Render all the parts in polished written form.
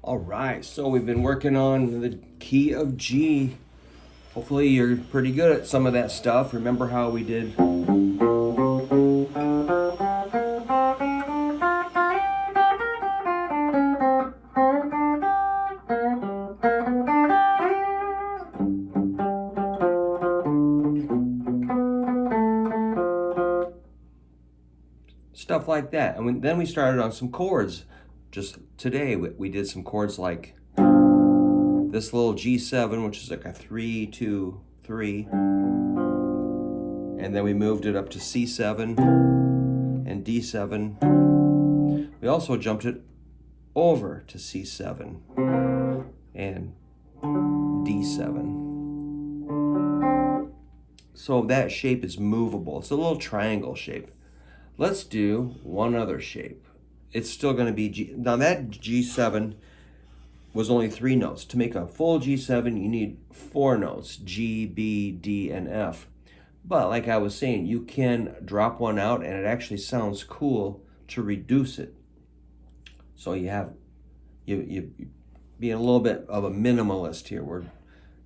All right, so we've been working on the key of G. Hopefully you're pretty good at some of that stuff. Remember how we did stuff like that. And then we started on some chords. Just today we did some chords like this little G7, which is like a 3, 2, 3. And then we moved it up to C7 and D7. We also jumped it over to C7 and D7. So that shape is movable. It's a little triangle shape. Let's do one other shape. It's still going to be G. Now that G7 was only 3 notes. To make a full G7, you need 4 notes, G, B, D, and F. But like I was saying, you can drop one out and it actually sounds cool to reduce it. So you being a little bit of a minimalist here, where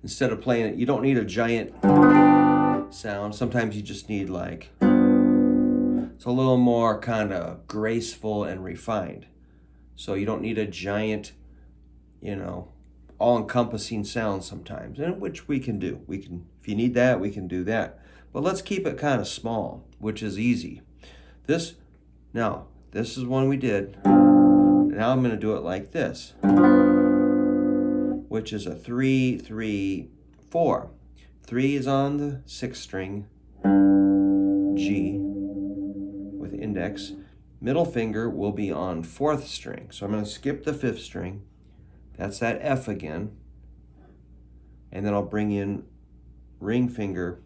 instead of playing it, you don't need a giant sound. Sometimes you just need like, it's a little more kind of graceful and refined. So you don't need a giant, all-encompassing sound sometimes, and which we can do. We can, if you need that, we can do that. But let's keep it kind of small, which is easy. This is one we did. Now I'm going to do it like this, which is a 3, 3, 4. 3 is on the 6th string, G, with index. Middle finger will be on 4th string. So I'm going to skip the 5th string. That's that F again. And then I'll bring in ring finger.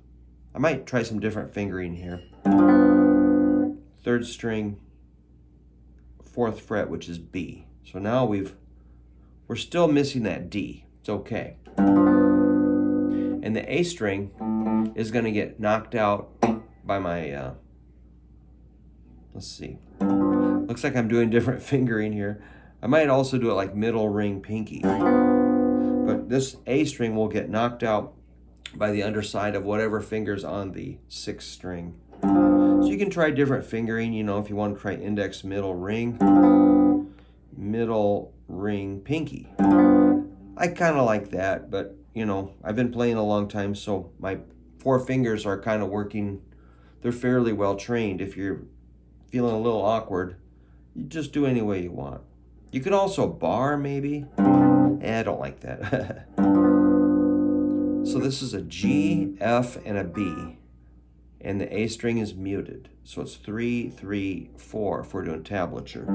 I might try some different fingering here. 3rd string, 4th fret, which is B. So now we're still missing that D. It's okay. And the A string is going to get knocked out by my, let's see. Looks like I'm doing different fingering here. I might also do it like middle ring pinky. But this A string will get knocked out by the underside of whatever finger's on the 6th string. So you can try different fingering, if you want to try index, middle ring pinky. I kind of like that, but I've been playing a long time, so my 4 fingers are kind of working. They're fairly well trained. If you're feeling a little awkward, you just do any way you want. You could also bar maybe. I don't like that. So this is a G, F, and a B. And the A string is muted. So it's 3, 3, 4 if we're doing tablature.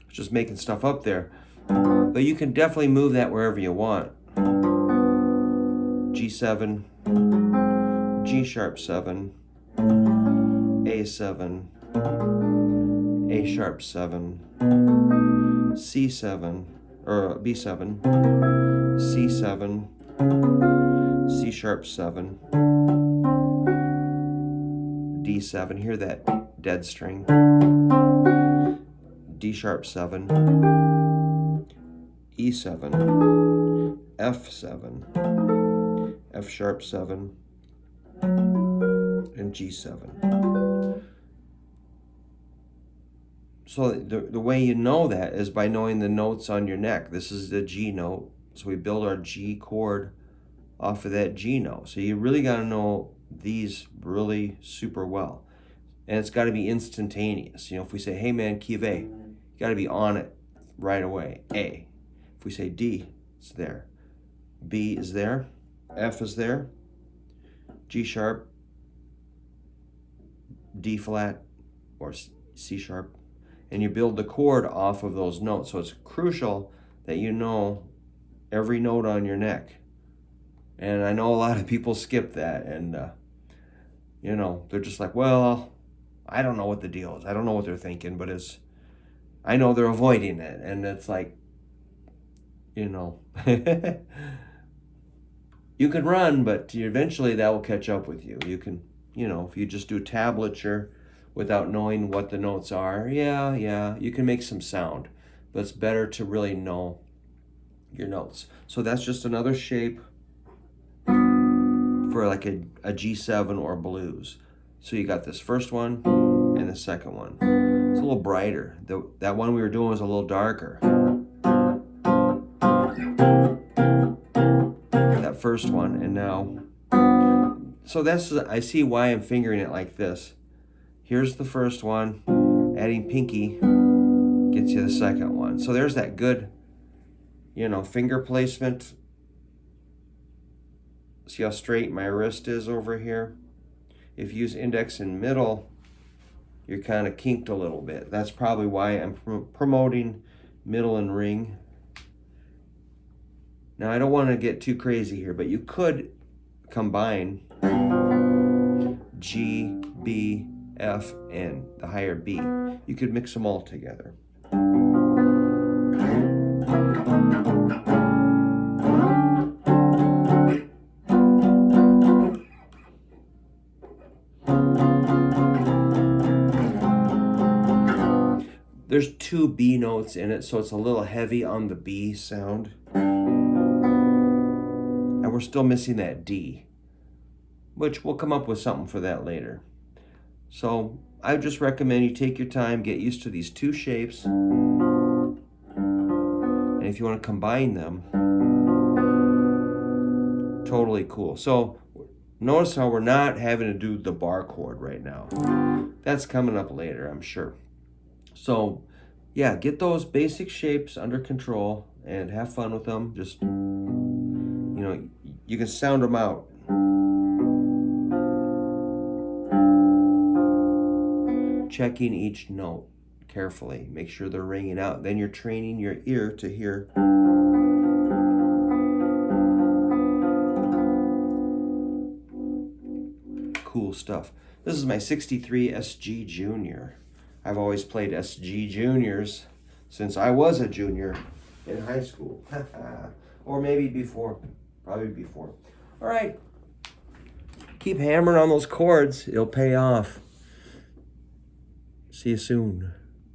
Just making stuff up there, but you can definitely move that wherever you want. G7, G sharp 7, A7, A sharp 7, C7 or B7, C7, C sharp 7, D7. Hear that dead string. D sharp 7, E7, F7, F sharp 7, and G7. So the way you know that is by knowing the notes on your neck. This is the G note, so we build our G chord off of that G note. So you really got to know these really super well. And it's got to be instantaneous. If we say, hey man, key of A, you got to be on it right away. A. If we say D, it's there. B is there. F is there. G sharp, D flat or C sharp, and you build the chord off of those notes. So it's crucial that you know every note on your neck. And I know a lot of people skip that, and you know, they're just like, well, I don't know what the deal is. I don't know what they're thinking, but I know they're avoiding it. And it's like, you know, you can run, but eventually that will catch up with you. You can, you know, if you just do tablature without knowing what the notes are, yeah, you can make some sound. But it's better to really know your notes. So that's just another shape for like a G7 or blues. So you got this first one and the second one. It's a little brighter. That one we were doing was a little darker. That first one, and now, so I see why I'm fingering it like this. Here's the first one, adding pinky gets you the second one. So there's that good, you know, finger placement. See how straight my wrist is over here? If you use index and middle, you're kind of kinked a little bit. That's probably why I'm promoting middle and ring. Now, I don't want to get too crazy here, but you could combine G, B, F, and the higher B. You could mix them all together. There's 2 B notes in it, so it's a little heavy on the B sound. And we're still missing that D, which we'll come up with something for that later. So I just recommend you take your time, get used to these 2 shapes. And if you want to combine them, totally cool. So notice how we're not having to do the bar chord right now. That's coming up later, I'm sure. So yeah, get those basic shapes under control and have fun with them. Just, you know, you can sound them out. Checking each note carefully. Make sure they're ringing out. Then you're training your ear to hear. Cool stuff. This is my 63 SG Junior. I've always played SG Juniors since I was a junior in high school. Or maybe before. Probably before. All right. Keep hammering on those chords. It'll pay off. See you soon.